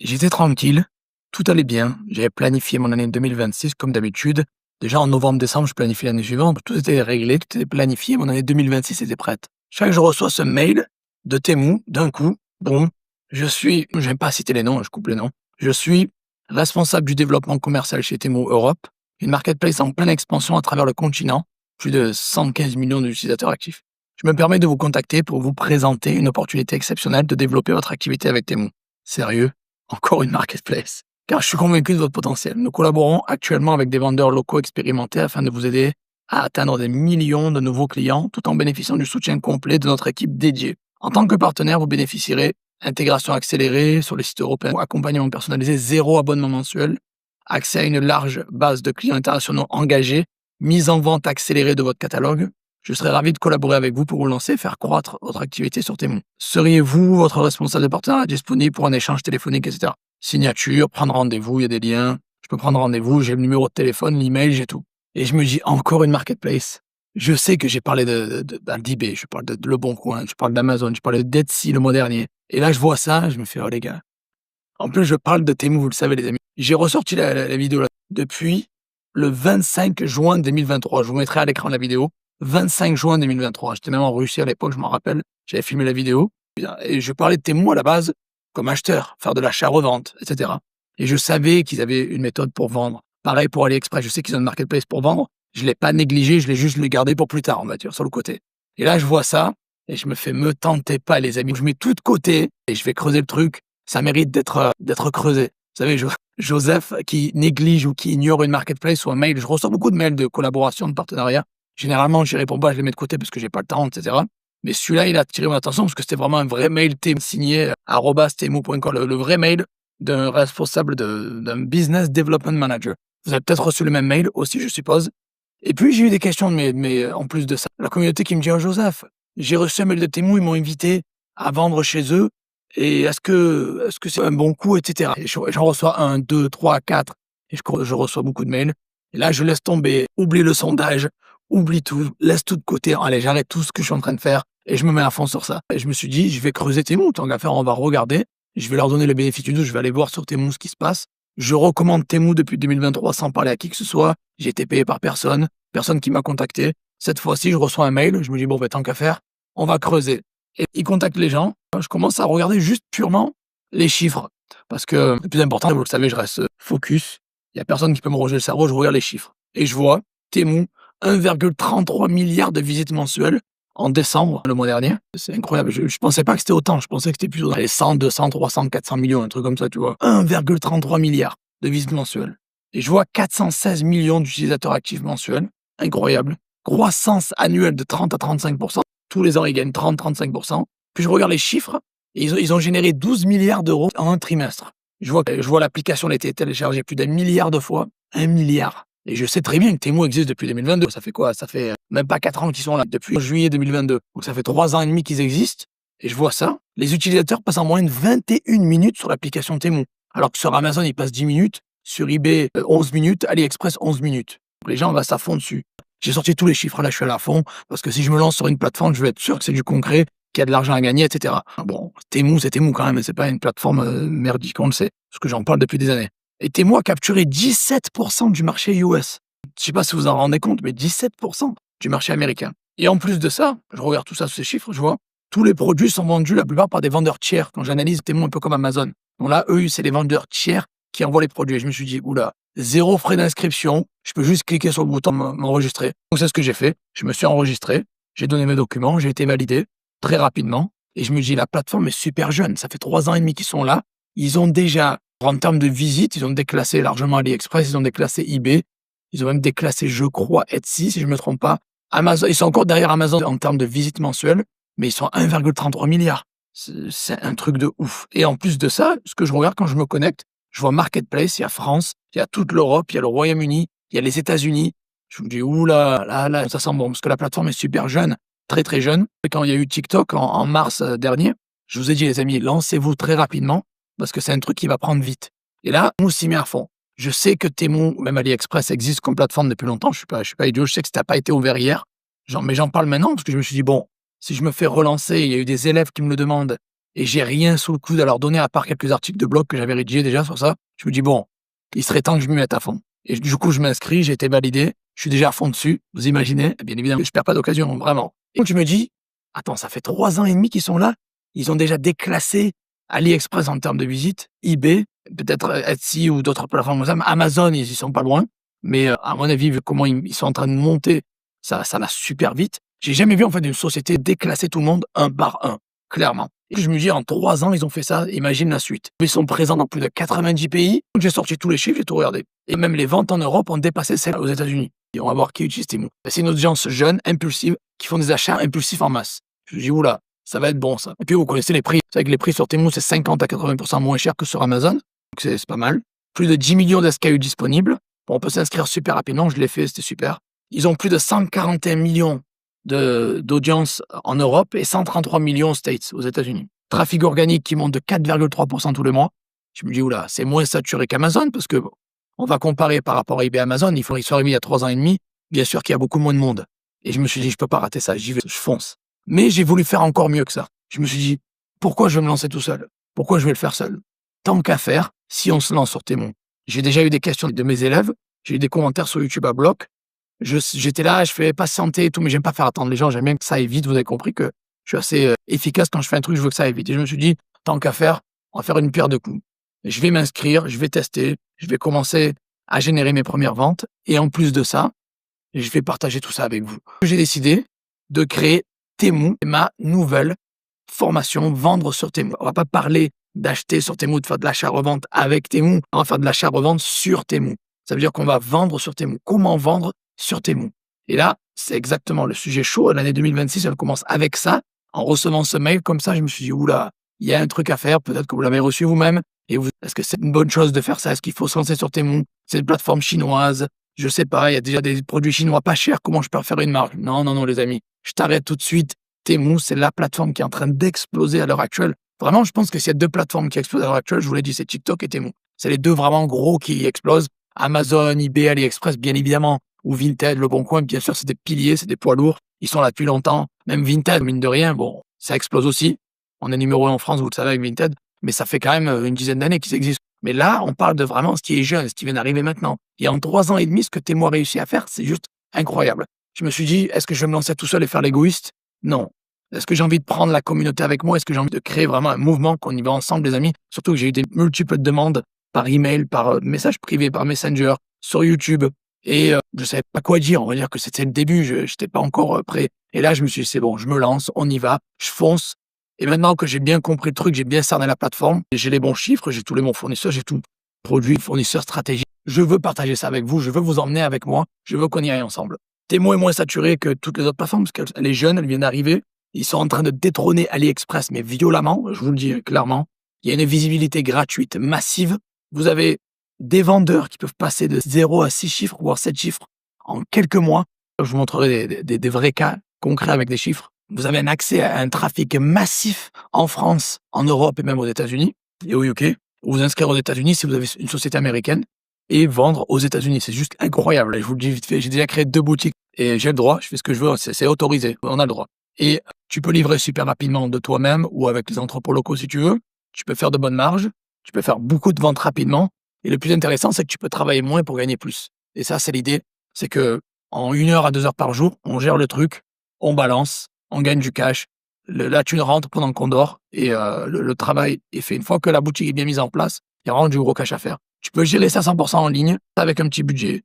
J'étais tranquille, tout allait bien. J'avais planifié mon année 2026 comme d'habitude. Déjà en novembre-décembre, je planifie l'année suivante. Tout était réglé, tout était planifié. Mon année 2026 était prête. Chaque jour, je reçois ce mail de Temu, d'un coup, boum. J'aime pas citer les noms, je coupe les noms. Je suis responsable du développement commercial chez Temu Europe, une marketplace en pleine expansion à travers le continent, plus de 115 millions d'utilisateurs actifs. Je me permets de vous contacter pour vous présenter une opportunité exceptionnelle de développer votre activité avec Temu. Sérieux? Encore une marketplace. Car je suis convaincu de votre potentiel. Nous collaborons actuellement avec des vendeurs locaux expérimentés afin de vous aider à atteindre des millions de nouveaux clients tout en bénéficiant du soutien complet de notre équipe dédiée. En tant que partenaire, vous bénéficierez intégration accélérée sur les sites européens, accompagnement personnalisé, 0 abonnement mensuel, accès à une large base de clients internationaux engagés, mise en vente accélérée de votre catalogue. Je serais ravi de collaborer avec vous pour vous lancer et faire croître votre activité sur Temu. Seriez-vous votre responsable de partenariat disponible pour un échange téléphonique, etc. Signature, prendre rendez-vous, il y a des liens. Je peux prendre rendez-vous, j'ai le numéro de téléphone, l'email, j'ai tout. Et je me dis, encore une marketplace. Je sais que j'ai parlé d'eBay, je parle de Le Bon Coin, je parle d'Amazon, je parle de Etsy le mois dernier. Et là, je vois ça, je me fais, oh les gars. En plus, je parle de Temu, vous le savez, les amis. J'ai ressorti la vidéo là, depuis le 25 juin 2023. Je vous mettrai à l'écran la vidéo. 25 juin 2023. J'étais même en Russie à l'époque, je m'en rappelle. J'avais filmé la vidéo. Et je parlais de Temu à la base comme acheteur, faire de l'achat-revente, etc. Et je savais qu'ils avaient une méthode pour vendre. Pareil pour AliExpress, je sais qu'ils ont une marketplace pour vendre. Je ne l'ai pas négligé, je l'ai juste gardé pour plus tard, on va dire, sur le côté. Et là, je vois ça et je me fais, me tentez pas, les amis. Je mets tout de côté et je vais creuser le truc. Ça mérite d'être creusé. Vous savez, Joseph qui néglige ou qui ignore une marketplace ou un mail. Je reçois beaucoup de mails de collaboration, de partenariat. Généralement, je réponds pas, je les mets de côté parce que j'ai pas le temps, etc. Mais celui-là, il a attiré mon attention parce que c'était vraiment un vrai mail signé @temu.com, le vrai mail d'un responsable d'un business development manager. Vous avez peut-être reçu le même mail aussi, je suppose. Et puis, j'ai eu des questions, mais en plus de ça, la communauté qui me dit, oh Joseph, j'ai reçu un mail de Temu, ils m'ont invité à vendre chez eux. Et est-ce que c'est un bon coup, etc. Et j'en reçois 1, 2, 3, 4. Et je reçois beaucoup de mails. Et là, je laisse tomber, oublie le sondage, oublie tout, laisse tout de côté. Allez, j'arrête tout ce que je suis en train de faire et je me mets à fond sur ça. Et je me suis dit, je vais creuser Temu, tant qu'à faire, on va regarder. Je vais leur donner le bénéfice du doute, je vais aller voir sur Temu ce qui se passe. Je recommande Temu depuis 2023 sans parler à qui que ce soit. J'ai été payé par personne qui m'a contacté. Cette fois-ci, je reçois un mail, je me dis, bon, tant qu'à faire, on va creuser. Et ils contactent les gens. Je commence à regarder juste purement les chiffres. Parce que le plus important, vous le savez, je reste focus. Il n'y a personne qui peut me ronger le cerveau, je regarde les chiffres. Et je vois Temu, 1,33 milliard de visites mensuelles en décembre, le mois dernier. C'est incroyable. Je pensais pas que c'était autant. Je pensais que c'était plutôt dans les 100, 200, 300, 400 millions, un truc comme ça, tu vois. 1,33 milliard de visites mensuelles. Et je vois 416 millions d'utilisateurs actifs mensuels. Incroyable. Croissance annuelle de 30 à 35%. Tous les ans, ils gagnent 30-35%. Puis je regarde les chiffres. Et ils ont généré 12 milliards d'euros en un trimestre. Je vois l'application a été téléchargée plus d'1 milliard de fois. 1 milliard. Et je sais très bien que Temu existe depuis 2022. Ça fait quoi? Ça fait même pas 4 ans qu'ils sont là, depuis juillet 2022. Donc ça fait 3 ans et demi qu'ils existent. Et je vois ça. Les utilisateurs passent en moyenne 21 minutes sur l'application Temu. Alors que sur Amazon, ils passent 10 minutes. Sur eBay, 11 minutes. AliExpress, 11 minutes. Donc les gens restent à fond dessus. J'ai sorti tous les chiffres, là je suis à fond, parce que si je me lance sur une plateforme, je veux être sûr que c'est du concret, qu'il y a de l'argent à gagner, etc. Bon, Temu, c'est Temu quand même, c'est pas une plateforme merdique, on le sait, parce que j'en parle depuis des années. Et Temu a capturé 17% du marché US. Je sais pas si vous en rendez compte, mais 17% du marché américain. Et en plus de ça, je regarde tout ça, ces chiffres, je vois, tous les produits sont vendus la plupart par des vendeurs tiers. Quand j'analyse Temu un peu comme Amazon. Donc là, eux, c'est les vendeurs tiers qui envoient les produits. Et je me suis dit, oula, 0 frais d'inscription, je peux juste cliquer sur le bouton m'enregistrer. Donc c'est ce que j'ai fait, je me suis enregistré, j'ai donné mes documents, j'ai été validé très rapidement, et je me dis la plateforme est super jeune, ça fait 3 ans et demi qu'ils sont là, ils ont déjà, en termes de visites, ils ont déclassé largement AliExpress, ils ont déclassé eBay, ils ont même déclassé, je crois, Etsy, si je ne me trompe pas, Amazon, ils sont encore derrière Amazon en termes de visites mensuelles, mais ils sont à 1,33 milliard. C'est un truc de ouf. Et en plus de ça, ce que je regarde quand je me connecte, je vois Marketplace, il y a France, il y a toute l'Europe, il y a le Royaume-Uni, il y a les États-Unis. Je me dis, oula, là, ça sent bon, parce que la plateforme est super jeune, très très jeune. Et quand il y a eu TikTok en mars dernier, je vous ai dit, les amis, lancez-vous très rapidement, parce que c'est un truc qui va prendre vite. Et là, on s'y met à fond. Je sais que Temu, même AliExpress, existe comme plateforme depuis longtemps. Je suis pas idiot, je sais que ça n'a pas été ouvert hier. Mais j'en parle maintenant, parce que je me suis dit, bon, si je me fais relancer, il y a eu des élèves qui me le demandent, et j'ai rien sous le coude à leur donner à part quelques articles de blog que j'avais rédigés déjà sur ça. Je me dis bon, il serait temps que je m'y mette à fond. Et du coup, je m'inscris, j'ai été validé, je suis déjà à fond dessus, vous imaginez? Bien évidemment, je perds pas d'occasion, vraiment. Et donc je me dis, attends, ça fait 3 ans et demi qu'ils sont là, ils ont déjà déclassé AliExpress en termes de visite, eBay, peut-être Etsy ou d'autres plateformes comme ça, Amazon, ils y sont pas loin, mais à mon avis, vu comment ils sont en train de monter, ça va super vite. J'ai jamais vu en fait une société déclasser tout le monde un par un, clairement. Et je me dis, en 3 ans, ils ont fait ça, imagine la suite. Ils sont présents dans plus de 90 pays. Donc, j'ai sorti tous les chiffres, j'ai tout regardé. Et même les ventes en Europe ont dépassé celles aux États-Unis. Et on va voir qui utilise Temu. C'est une audience jeune, impulsive, qui font des achats impulsifs en masse. Je me dis, oula, ça va être bon ça. Et puis vous connaissez les prix. C'est vrai que les prix sur Temu, c'est 50 à 80% moins cher que sur Amazon. Donc c'est pas mal. Plus de 10 millions d'SKU disponibles. Bon, on peut s'inscrire super rapidement, je l'ai fait, c'était super. Ils ont plus de 141 millions d'audience en Europe et 133 millions aux States, aux États-Unis. Trafic organique qui monte de 4,3% tous les mois. Je me dis, oula, c'est moins saturé qu'Amazon parce que on va comparer par rapport à eBay et Amazon. Ils sont arrivés il y a 3 ans et demi. Bien sûr qu'il y a beaucoup moins de monde. Et je me suis dit, je peux pas rater ça, j'y vais, je fonce. Mais j'ai voulu faire encore mieux que ça. Je me suis dit, pourquoi je vais me lancer tout seul? Pourquoi je vais le faire seul? Tant qu'à faire, si on se lance sur Temu. J'ai déjà eu des questions de mes élèves. J'ai eu des commentaires sur YouTube à bloc. J'étais là, je fais patienter et tout, mais j'aime pas faire attendre les gens, j'aime bien que ça aille vite. Vous avez compris que je suis assez efficace quand je fais un truc, je veux que ça aille vite. Et je me suis dit, tant qu'à faire, on va faire une pierre deux coups. Et je vais m'inscrire, je vais tester, je vais commencer à générer mes premières ventes. Et en plus de ça, je vais partager tout ça avec vous. J'ai décidé de créer Temu, ma nouvelle formation, vendre sur Temu. On va pas parler d'acheter sur Temu, de faire de l'achat-revente avec Temu, on va faire de l'achat-revente sur Temu. Ça veut dire qu'on va vendre sur Temu. Comment vendre sur Temu? Et là, c'est exactement le sujet chaud. L'année 2026, elle commence avec ça. En recevant ce mail comme ça, je me suis dit, oula, il y a un truc à faire. Peut-être que vous l'avez reçu vous-même. Et est-ce que c'est une bonne chose de faire ça? Est-ce qu'il faut se lancer sur Temu? C'est une plateforme chinoise. Je sais pas, il y a déjà des produits chinois pas chers. Comment je peux faire une marge? Non, non, non, les amis. Je t'arrête tout de suite. Temu, c'est la plateforme qui est en train d'exploser à l'heure actuelle. Vraiment, je pense que s'il y a 2 plateformes qui explosent à l'heure actuelle, je vous l'ai dit, c'est TikTok et Temu. C'est les 2 vraiment gros qui explosent. Amazon, eBay, AliExpress, bien évidemment, ou Vinted, Le Bon Coin, bien sûr, c'est des piliers, c'est des poids lourds. Ils sont là depuis longtemps. Même Vinted, mine de rien, bon, ça explose aussi. On est numéro 1 en France, vous le savez, avec Vinted. Mais ça fait quand même une dizaine d'années qu'ils existent. Mais là, on parle de vraiment ce qui est jeune, ce qui vient d'arriver maintenant. Et en 3 ans et demi, ce que Temu a réussi à faire, c'est juste incroyable. Je me suis dit, est-ce que je vais me lancer tout seul et faire l'égoïste? Non. Est-ce que j'ai envie de prendre la communauté avec moi? Est-ce que j'ai envie de créer vraiment un mouvement, qu'on y va ensemble, les amis? Surtout que j'ai eu des multiples demandes par email, par message privé, par Messenger, sur YouTube. Et je savais pas quoi dire. On va dire que c'était le début. Je n'étais pas encore prêt. Et là, je me suis dit, c'est bon, je me lance, on y va, je fonce. Et maintenant que j'ai bien compris le truc, j'ai bien cerné la plateforme, j'ai les bons chiffres, j'ai tous les bons fournisseurs, j'ai tout. Produits, fournisseurs, stratégie. Je veux partager ça avec vous, je veux vous emmener avec moi, je veux qu'on y aille ensemble. Temu est moins saturé que toutes les autres plateformes, parce qu'elle est jeune, elle vient d'arriver. Ils sont en train de détrôner AliExpress, mais violemment, je vous le dis clairement. Il y a une visibilité gratuite massive. Vous avez des vendeurs qui peuvent passer de 0 à 6 chiffres, voire 7 chiffres en quelques mois. Je vous montrerai des vrais cas concrets avec des chiffres. Vous avez un accès à un trafic massif en France, en Europe et même aux États-Unis et au UK. Vous inscrire aux États-Unis si vous avez une société américaine et vendre aux États-Unis. C'est juste incroyable. Je vous le dis vite fait, j'ai déjà créé 2 boutiques et j'ai le droit, je fais ce que je veux, c'est autorisé, on a le droit. Et tu peux livrer super rapidement de toi-même ou avec les entrepôts locaux si tu veux. Tu peux faire de bonnes marges, tu peux faire beaucoup de ventes rapidement. Et le plus intéressant, c'est que tu peux travailler moins pour gagner plus. Et ça, c'est l'idée. C'est que en 1 heure à 2 heures par jour, on gère le truc, on balance, on gagne du cash. La thune rentre pendant qu'on dort et le travail est fait. Une fois que la boutique est bien mise en place, il y a vraiment du gros cash à faire. Tu peux gérer ça 100% en ligne avec un petit budget.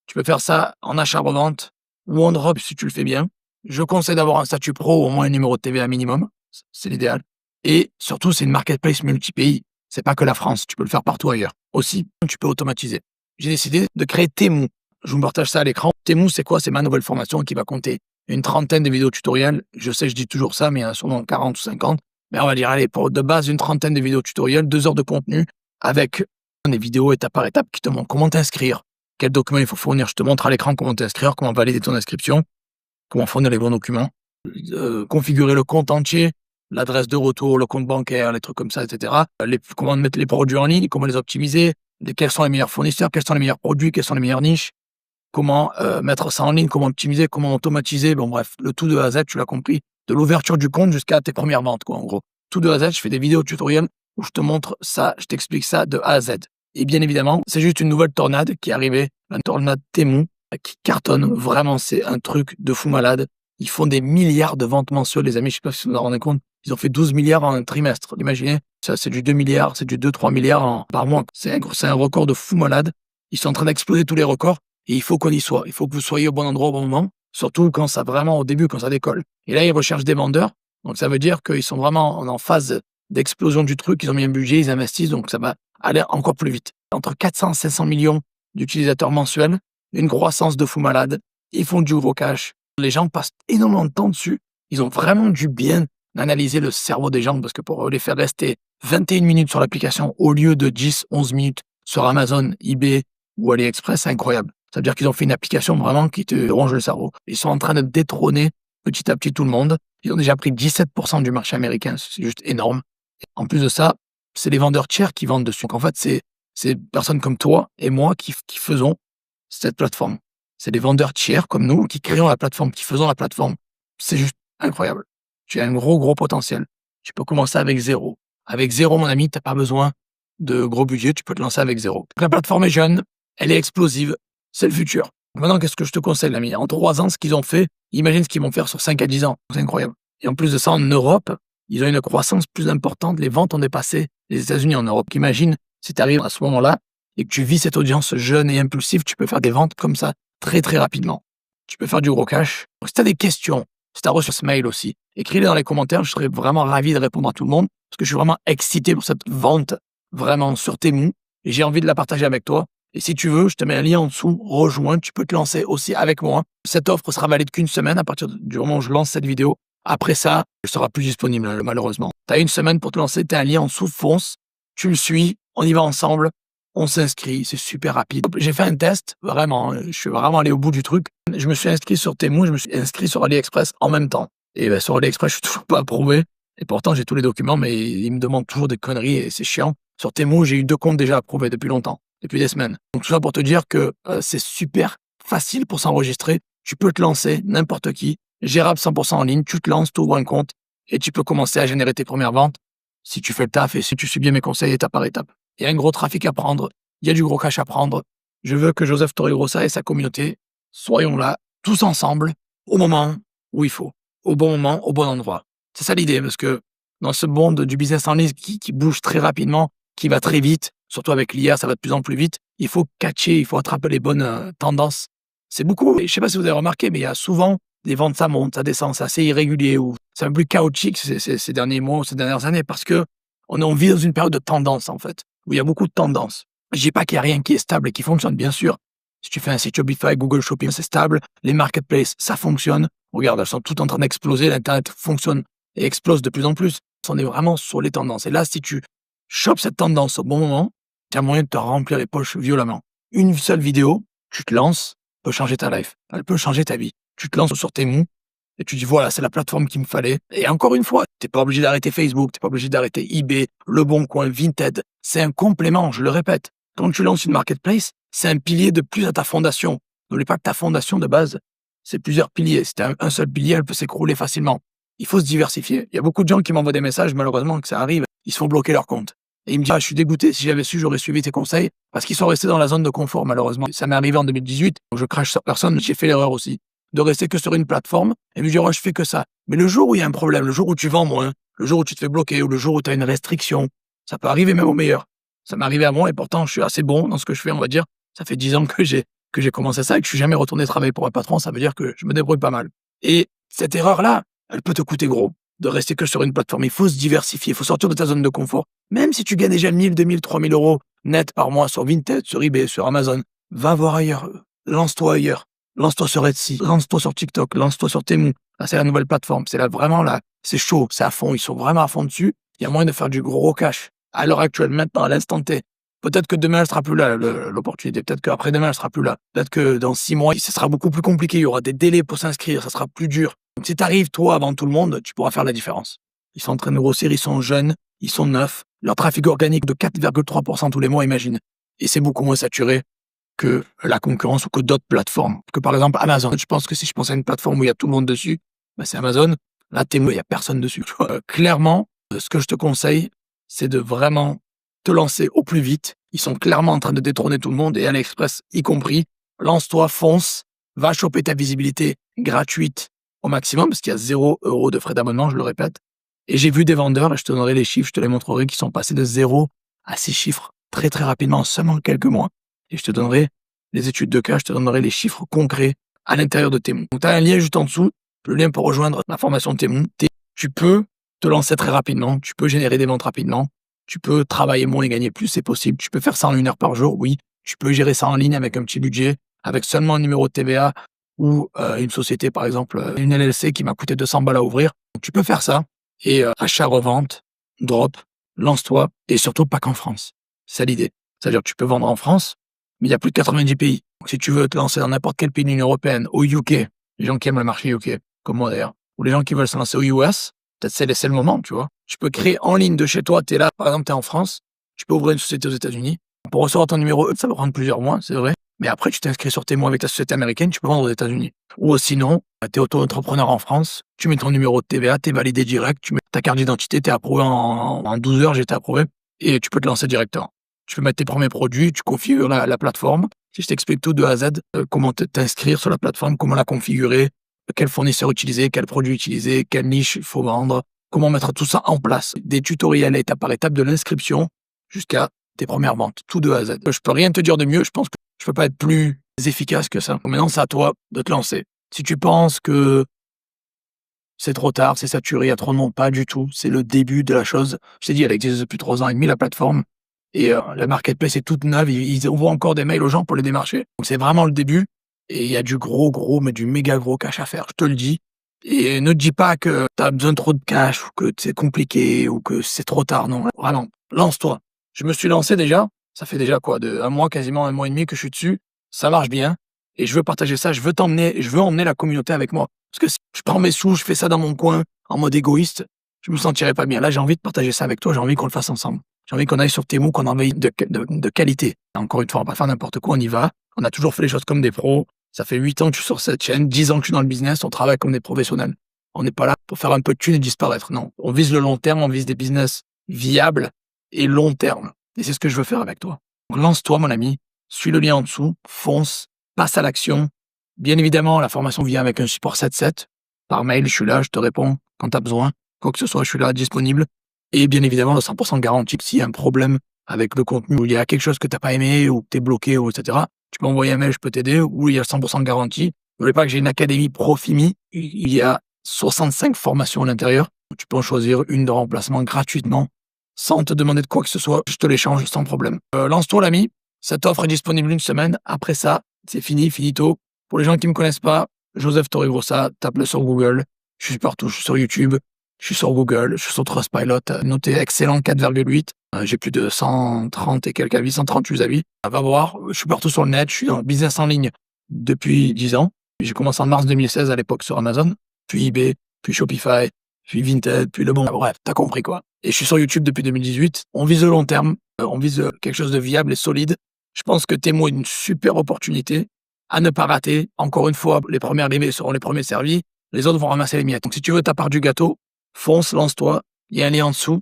Tu peux faire ça en achat-revente ou en drop si tu le fais bien. Je conseille d'avoir un statut pro ou au moins un numéro de TVA minimum. C'est l'idéal. Et surtout, c'est une marketplace multi-pays. C'est pas que la France. Tu peux le faire partout ailleurs. Aussi, tu peux automatiser. J'ai décidé de créer Temu. Je vous partage ça à l'écran. Temu, c'est quoi? C'est ma nouvelle formation qui va compter une trentaine de vidéos tutoriels. Je sais, je dis toujours ça, mais il y en a sûrement 40 ou 50. Mais on va dire, allez, pour de base, une trentaine de vidéos tutoriels, 2 heures de contenu avec des vidéos étape par étape qui te montrent comment t'inscrire, quels documents il faut fournir. Je te montre à l'écran comment t'inscrire, comment valider ton inscription, comment fournir les bons documents, configurer le compte entier, l'adresse de retour, le compte bancaire, les trucs comme ça, etc. Comment mettre les produits en ligne, comment les optimiser, quels sont les meilleurs fournisseurs, quels sont les meilleurs produits, quelles sont les meilleures niches, comment mettre ça en ligne, comment optimiser, comment automatiser, bon bref, le tout de A à Z, tu l'as compris, de l'ouverture du compte jusqu'à tes premières ventes, quoi, en gros. tout de A à Z. Je fais des vidéos tutoriels où je te montre ça, je t'explique ça de A à Z. Et bien évidemment, c'est juste une nouvelle tornade qui est arrivée, la tornade Temu, qui cartonne. Vraiment, c'est un truc de fou malade. Ils font des milliards de ventes mensuelles, les amis. Je sais pas si vous vous en rendez compte. Ils ont fait 12 milliards en un trimestre. Imaginez, ça, c'est du 2 milliards, c'est du 2-3 milliards par mois. C'est un record de fou malade. Ils sont en train d'exploser tous les records et il faut qu'on y soit. Il faut que vous soyez au bon endroit au bon moment, surtout quand ça vraiment au début, quand ça décolle. Et là, ils recherchent des vendeurs. Donc, ça veut dire qu'ils sont vraiment en phase d'explosion du truc. Ils ont mis un budget, ils investissent, donc ça va aller encore plus vite. Entre 400 et 500 millions d'utilisateurs mensuels, une croissance de fou malade. Ils font du gros cash. Les gens passent énormément de temps dessus. Ils ont vraiment dû bien analyser le cerveau des gens parce que pour les faire rester 21 minutes sur l'application au lieu de 10-11 minutes sur Amazon, eBay ou AliExpress, c'est incroyable. Ça veut dire qu'ils ont fait une application vraiment qui te ronge le cerveau. Ils sont en train de détrôner petit à petit tout le monde. Ils ont déjà pris 17% du marché américain. C'est juste énorme. En plus de ça, c'est les vendeurs tiers qui vendent dessus. Donc en fait, c'est personnes comme toi et moi qui faisons cette plateforme. C'est des vendeurs tiers comme nous qui créons la plateforme, qui faisons la plateforme. C'est juste incroyable. Tu as un gros potentiel. Tu peux commencer avec zéro. Avec zéro, mon ami, tu n'as pas besoin de gros budget, tu peux te lancer avec zéro. La plateforme est jeune, elle est explosive, c'est le futur. Maintenant, qu'est-ce que je te conseille, l'ami? En 3 ans, ce qu'ils ont fait, imagine ce qu'ils vont faire sur 5 à 10 ans. C'est incroyable. Et en plus de ça, en Europe, ils ont une croissance plus importante. Les ventes ont dépassé les États-Unis en Europe. Imagine, si tu arrives à ce moment-là et que tu vis cette audience jeune et impulsive, tu peux faire des ventes comme ça très rapidement. Tu peux faire du gros cash. Si tu as des questions, si tu as reçu ce mail aussi, écris-les dans les commentaires. Je serais vraiment ravi de répondre à tout le monde parce que je suis vraiment excité pour cette vente vraiment sur Temu et j'ai envie de la partager avec toi. Et si tu veux, je te mets un lien en dessous, rejoins, tu peux te lancer aussi avec moi. Cette offre sera valide qu'une semaine à partir du moment où je lance cette vidéo. Après ça, elle sera plus disponible malheureusement. Tu as une semaine pour te lancer, tu as un lien en dessous, fonce, tu le suis, on y va ensemble, on s'inscrit, c'est super rapide. J'ai fait un test, vraiment, je suis vraiment allé au bout du truc. Je me suis inscrit sur Temu, je me suis inscrit sur AliExpress en même temps. Et sur AliExpress, je suis toujours pas approuvé. Et pourtant, j'ai tous les documents, mais ils me demandent toujours des conneries et c'est chiant. Sur Temu, j'ai eu 2 comptes déjà approuvés depuis longtemps, depuis des semaines. Donc tout ça pour te dire que c'est super facile pour s'enregistrer. Tu peux te lancer, n'importe qui, gérable 100% en ligne, tu te lances, tu ouvres un compte et tu peux commencer à générer tes premières ventes si tu fais le taf et si tu suis bien mes conseils étape par étape. Il y a un gros trafic à prendre, il y a du gros cash à prendre. Je veux que Joseph Torregrossa et sa communauté, soyons là, tous ensemble, au moment où il faut, au bon moment, au bon endroit. C'est ça l'idée, parce que dans ce monde du business en ligne qui bouge très rapidement, qui va très vite, surtout avec l'IA, ça va de plus en plus vite, il faut catcher, il faut attraper les bonnes tendances. C'est beaucoup, je sais pas si vous avez remarqué, mais il y a souvent des ventes, ça monte, ça descend, c'est assez irrégulier, ou c'est un peu plus chaotique ces derniers mois, ces dernières années, parce que on vit dans une période de tendance, en fait, où il y a beaucoup de tendances. Je dis pas qu'il y a rien qui est stable et qui fonctionne, bien sûr. Si tu fais un site Shopify, Google Shopping, c'est stable. Les marketplaces, ça fonctionne. Regarde, elles sont toutes en train d'exploser. L'Internet fonctionne et explose de plus en plus. On est vraiment sur les tendances. Et là, si tu chopes cette tendance au bon moment, tu as moyen de te remplir les poches violemment. Une seule vidéo, tu te lances, peut changer ta life. Elle peut changer ta vie. Tu te lances sur Temu et tu dis voilà, c'est la plateforme qu'il me fallait. Et encore une fois, t'es pas obligé d'arrêter Facebook, t'es pas obligé d'arrêter eBay, Le Bon Coin, Vinted. C'est un complément, je le répète. Quand tu lances une marketplace, c'est un pilier de plus à ta fondation. N'oublie pas que ta fondation de base, c'est plusieurs piliers. Si t'as un seul pilier, elle peut s'écrouler facilement. Il faut se diversifier. Il y a beaucoup de gens qui m'envoient des messages, malheureusement, que ça arrive, ils se font bloquer leur compte. Et ils me disent, je suis dégoûté, si j'avais su, j'aurais suivi tes conseils, parce qu'ils sont restés dans la zone de confort, malheureusement. Ça m'est arrivé en 2018, je crache sur personne, j'ai fait l'erreur aussi, de rester que sur une plateforme, et me dire, oh, je fais que ça. Mais le jour où il y a un problème, le jour où tu vends moins, le jour où tu te fais bloquer, ou le jour où tu as une restriction, ça peut arriver même au meilleur. Ça m'est arrivé à moi, et pourtant, je suis assez bon dans ce que je fais, on va dire. Ça fait 10 ans que j'ai commencé ça, et que je suis jamais retourné travailler pour un patron, ça veut dire que je me débrouille pas mal. Et cette erreur-là, elle peut te coûter gros. De rester que sur une plateforme. Il faut se diversifier, il faut sortir de ta zone de confort. Même si tu gagnes déjà 1000, 2000, 3000 euros net par mois sur Vinted, sur eBay, sur Amazon, va voir ailleurs. Lance-toi ailleurs. Lance-toi sur Etsy, lance-toi sur TikTok, lance-toi sur Temu. Là, c'est la nouvelle plateforme. C'est là vraiment là. C'est chaud, c'est à fond. Ils sont vraiment à fond dessus. Il y a moyen de faire du gros cash. À l'heure actuelle, maintenant, à l'instant T. Peut-être que demain, elle sera plus là, l'opportunité. Peut-être qu'après-demain, elle sera plus là. Peut-être que dans 6 mois, ce sera beaucoup plus compliqué. Il y aura des délais pour s'inscrire. Ça sera plus dur. Donc, si tu arrives, toi, avant tout le monde, tu pourras faire la différence. Ils sont en train de grossir, ils sont jeunes, ils sont neufs. Leur trafic organique de 4,3% tous les mois, imagine. Et c'est beaucoup moins saturé que la concurrence ou que d'autres plateformes. Que par exemple, Amazon. Je pense que si je pense à une plateforme où il y a tout le monde dessus, c'est Amazon. Là, Temu, il n'y a personne dessus. Clairement, Ce que je te conseille, c'est de vraiment te lancer au plus vite. Ils sont clairement en train de détrôner tout le monde et AliExpress y compris. Lance-toi, fonce, va choper ta visibilité gratuite au maximum parce qu'il y a 0 € de frais d'abonnement, je le répète. Et j'ai vu des vendeurs, et je te donnerai les chiffres, je te les montrerai, qui sont passés de 0 à 6 chiffres très très rapidement, en seulement quelques mois. Et je te donnerai les études de cas, je te donnerai les chiffres concrets à l'intérieur de Temu. Donc tu as un lien juste en dessous, le lien pour rejoindre la formation Temu. Tu peux te lancer très rapidement, tu peux générer des ventes rapidement, tu peux travailler moins et gagner plus, c'est possible. Tu peux faire ça en 1 heure par jour, oui. Tu peux gérer ça en ligne avec un petit budget, avec seulement un numéro de TVA ou une société, par exemple, une LLC qui m'a coûté 200 balles à ouvrir. Donc, tu peux faire ça. Et achat, revente, drop, lance-toi. Et surtout, pas qu'en France. C'est l'idée. C'est-à-dire que tu peux vendre en France, mais il y a plus de 90 pays. Donc, si tu veux te lancer dans n'importe quel pays de l'Union européenne, au UK, les gens qui aiment le marché UK, comme moi d'ailleurs, ou les gens qui veulent se lancer aux US, peut-être c'est le moment, tu vois. Tu peux créer en ligne de chez toi, tu es là, par exemple, tu es en France, tu peux ouvrir une société aux États-Unis. Pour recevoir ton numéro, ça va prendre plusieurs mois, c'est vrai. Mais après, tu t'inscris sur Temu avec ta société américaine, tu peux vendre aux États-Unis. Ou sinon, tu es auto-entrepreneur en France, tu mets ton numéro de TVA, tu es validé direct, tu mets ta carte d'identité, tu es approuvé en 12 heures, j'ai été approuvé, et tu peux te lancer directement. Tu peux mettre tes premiers produits, tu configures la plateforme. Si je t'explique tout de A à Z, comment t'inscrire sur la plateforme, comment la configurer, quel fournisseur utiliser, quel produit utiliser, quelle niche il faut vendre, comment mettre tout ça en place. Des tutoriels étape par étape de l'inscription jusqu'à tes premières ventes, tout de A à Z. Je peux rien te dire de mieux, je pense que je peux pas être plus efficace que ça. Maintenant, c'est à toi de te lancer. Si tu penses que c'est trop tard, c'est saturé, il y a trop de monde, pas du tout. C'est le début de la chose. Je t'ai dit, elle existe depuis 3 ans et demi, la plateforme. Et la marketplace est toute neuve, ils envoient encore des mails aux gens pour les démarcher. Donc c'est vraiment le début. Et il y a du gros, mais du méga gros cash à faire, je te le dis. Et ne te dis pas que tu as besoin de trop de cash, ou que c'est compliqué, ou que c'est trop tard. Non, vraiment, lance-toi. Je me suis lancé déjà, ça fait déjà quoi, un mois, quasiment 1 mois et demi que je suis dessus. Ça marche bien. Et je veux partager ça, je veux emmener la communauté avec moi. Parce que si je prends mes sous, je fais ça dans mon coin, en mode égoïste, je me sentirais pas bien. Là, j'ai envie de partager ça avec toi, j'ai envie qu'on le fasse ensemble. J'ai envie qu'on aille sur Temu, qu'on envoie de qualité. Encore une fois, on va pas faire n'importe quoi, on y va. On a toujours fait les choses comme des pros. Ça fait 8 ans que je suis sur cette chaîne, 10 ans que je suis dans le business, on travaille comme des professionnels. On n'est pas là pour faire un peu de thunes et disparaître. Non, on vise le long terme, on vise des business viables et long terme. Et c'est ce que je veux faire avec toi. Donc lance-toi, mon ami, suis le lien en dessous, fonce, passe à l'action. Bien évidemment, la formation vient avec un support 7/7. Par mail, je suis là, je te réponds quand tu as besoin. Quoi que ce soit, je suis là, disponible. Et bien évidemment, le 100% garantie, s'il y a un problème avec le contenu, ou il y a quelque chose que tu n'as pas aimé, ou que tu es bloqué, ou etc., tu peux envoyer un mail, je peux t'aider, ou il y a 100% de garantie. N'oubliez pas que j'ai une académie Profimi. Il y a 65 formations à l'intérieur. Tu peux en choisir une de remplacement gratuitement, sans te demander de quoi que ce soit. Je te l'échange sans problème. Lance-toi, l'ami. Cette offre est disponible 1 semaine. Après ça, c'est fini, finito. Pour les gens qui ne me connaissent pas, Joseph Torregrossa, tape-le sur Google. Je suis partout, je suis sur YouTube, je suis sur Google, je suis sur Trustpilot, noté excellent 4,8. J'ai plus de 130 et quelques avis, 138 avis. Va voir, je suis partout sur le net, je suis dans le business en ligne depuis 10 ans. J'ai commencé en mars 2016 à l'époque sur Amazon, puis eBay, puis Shopify, puis Vinted, puis le bon. Bref, t'as compris quoi. Et je suis sur YouTube depuis 2018. On vise le long terme, on vise quelque chose de viable et solide. Je pense que Temu est une super opportunité à ne pas rater. Encore une fois, les premiers arrivés seront les premiers servis. Les autres vont ramasser les miettes. Donc si tu veux ta part du gâteau, fonce, lance-toi. Il y a un lien en dessous.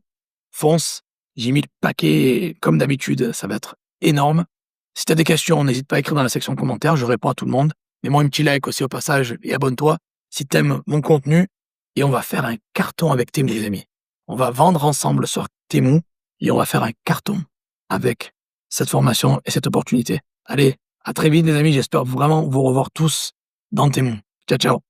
Fonce. J'ai mis le paquet comme d'habitude. Ça va être énorme. Si tu as des questions, n'hésite pas à écrire dans la section commentaires. Je réponds à tout le monde. Mets-moi un petit like aussi au passage et abonne-toi si tu aimes mon contenu. Et on va faire un carton avec Temu, les amis. On va vendre ensemble sur Temu et on va faire un carton avec cette formation et cette opportunité. Allez, à très vite, les amis. J'espère vraiment vous revoir tous dans Temu. Ciao, ciao.